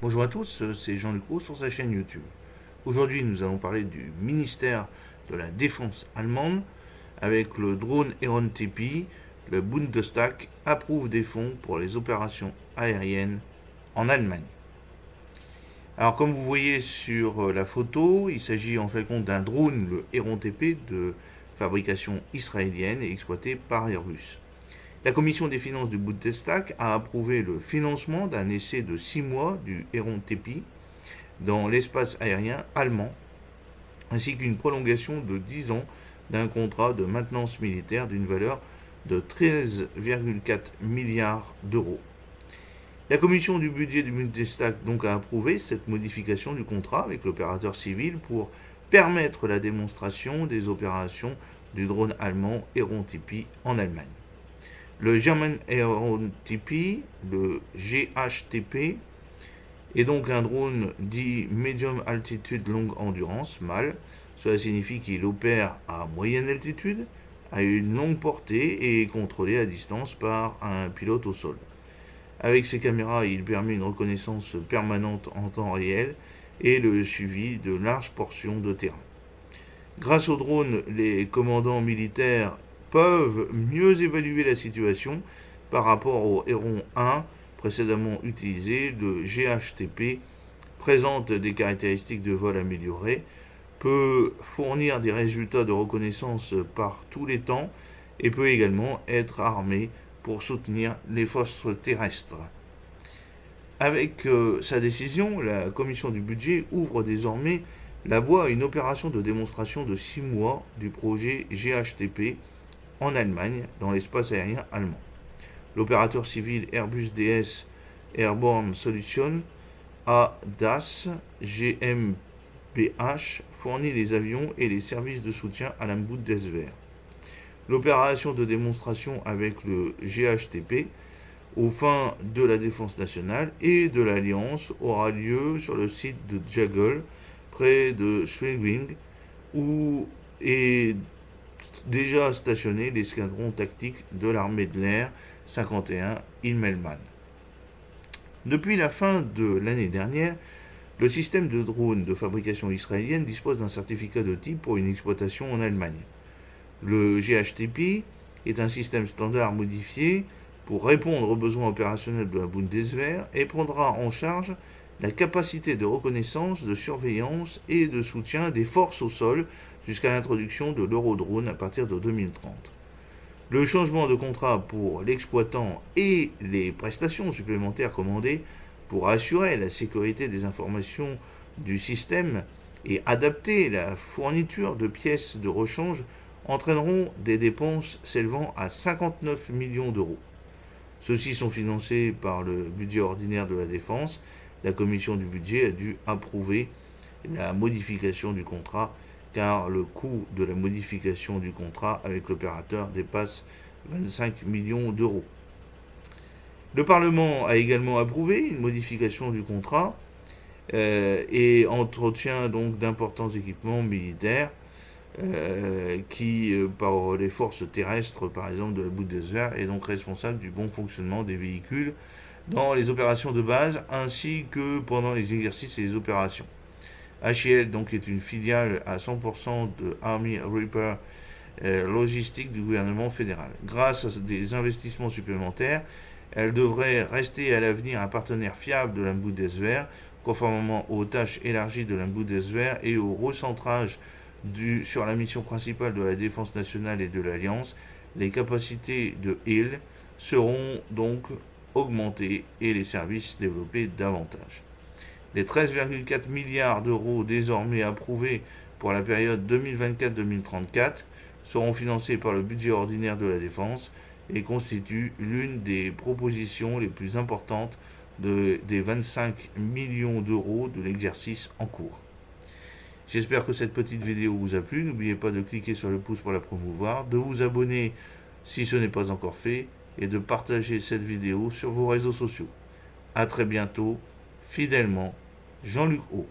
Bonjour à tous, c'est Jean-Luc Roux sur sa chaîne YouTube. Aujourd'hui, nous allons parler du ministère de la Défense allemande. Avec le drone Heron TP, le Bundestag approuve des fonds pour les opérations aériennes en Allemagne. Alors, comme vous voyez sur la photo, il s'agit en fait d'un drone, le Heron TP, de fabrication israélienne et exploité par Airbus. La commission des finances du Bundestag a approuvé le financement d'un essai de 6 mois du Heron TP dans l'espace aérien allemand, ainsi qu'une prolongation de 10 ans d'un contrat de maintenance militaire d'une valeur de 13,4 milliards d'euros. La commission du budget du Bundestag donc a approuvé cette modification du contrat avec l'opérateur civil pour permettre la démonstration des opérations du drone allemand Heron TP en Allemagne. Le German Heron TP, le GHTP, est donc un drone dit Medium Altitude Longue Endurance, MAL. Cela signifie qu'il opère à moyenne altitude, à une longue portée et est contrôlé à distance par un pilote au sol. Avec ses caméras, il permet une reconnaissance permanente en temps réel et le suivi de larges portions de terrain. Grâce au drone, les commandants militaires peuvent mieux évaluer la situation par rapport au Héron 1 précédemment utilisé. Le GHTP présente des caractéristiques de vol améliorées, peut fournir des résultats de reconnaissance par tous les temps et peut également être armé pour soutenir les forces terrestres. Avec sa décision, la commission du budget ouvre désormais la voie à une opération de démonstration de 6 mois du projet GHTP en Allemagne dans l'espace aérien allemand. L'opérateur civil Airbus DS Airborne Solutions ADAS GmbH fournit les avions et les services de soutien à la Bundeswehr. L'opération de démonstration avec le GHTP aux fins de la défense nationale et de l'Alliance aura lieu sur le site de Jagel, près de Schwerin, où est déjà stationné l'escadron tactique de l'armée de l'air 51 Immelmann. Depuis la fin de l'année dernière, le système de drones de fabrication israélienne dispose d'un certificat de type pour une exploitation en Allemagne. Le GHTP est un système standard modifié pour répondre aux besoins opérationnels de la Bundeswehr et prendra en charge la capacité de reconnaissance, de surveillance et de soutien des forces au sol jusqu'à l'introduction de l'Eurodrone à partir de 2030. Le changement de contrat pour l'exploitant et les prestations supplémentaires commandées pour assurer la sécurité des informations du système et adapter la fourniture de pièces de rechange entraîneront des dépenses s'élevant à 59 millions d'euros. Ceux-ci sont financés par le budget ordinaire de la défense. La commission du budget a dû approuver la modification du contrat car le coût de la modification du contrat avec l'opérateur dépasse 25 millions d'euros. Le Parlement a également approuvé une modification du contrat et entretient donc d'importants équipements militaires qui, par les forces terrestres, par exemple, de la Bundeswehr, est donc responsable du bon fonctionnement des véhicules dans les opérations de base ainsi que pendant les exercices et les opérations. HL donc est une filiale à 100% de Army Reaper logistique du gouvernement fédéral. Grâce à des investissements supplémentaires, elle devrait rester à l'avenir un partenaire fiable de la Bundeswehr, conformément aux tâches élargies de la Bundeswehr et au recentrage sur la mission principale de la défense nationale et de l'Alliance. Les capacités de HIL seront donc augmentées et les services développés davantage. Les 13,4 milliards d'euros désormais approuvés pour la période 2024-2034 seront financés par le budget ordinaire de la défense et constituent l'une des propositions les plus importantes des 25 millions d'euros de l'exercice en cours. J'espère que cette petite vidéo vous a plu. N'oubliez pas de cliquer sur le pouce pour la promouvoir, de vous abonner si ce n'est pas encore fait et de partager cette vidéo sur vos réseaux sociaux. A très bientôt. Fidèlement, Jean-Luc Haut.